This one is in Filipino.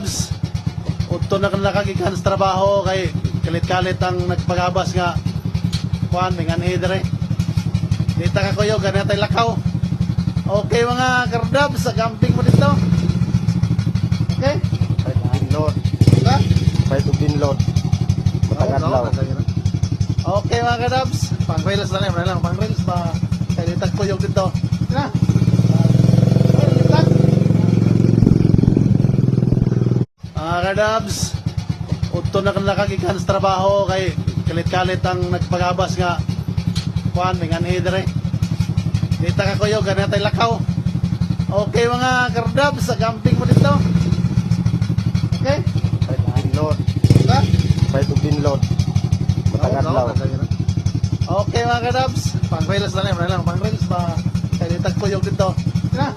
Dabs, udto na kanila kagikan sa trabaho kay kalit-kalit ang nagpagabas nga kuan mingan hidre. Dita ka kuyo ganyan tay lakaw. Okay mga kardabs, sa camping mo dito. Okay? Kahit binlod. Ha? Kahit binlod. Matagal daw. Okay mga kardabs, pang-rails na lang, pang-rails ba? Kaya dita ko kuyo dito. Na. Mga kardabs, udto na kanila kagikan sa trabaho kay kalit-kalit ang nagpagabas nga kuan mingan hidre. Dita ka kuyo ganyan tay lakaw. Okay mga kardabs, sa camping mo dito. Okay? Kahit binlod. Ha? Kahit binlod. Matagal daw. Okay mga kardabs, pang-rails na lang, pang-rails ba? Kaya dita ko kuyo dito. Na.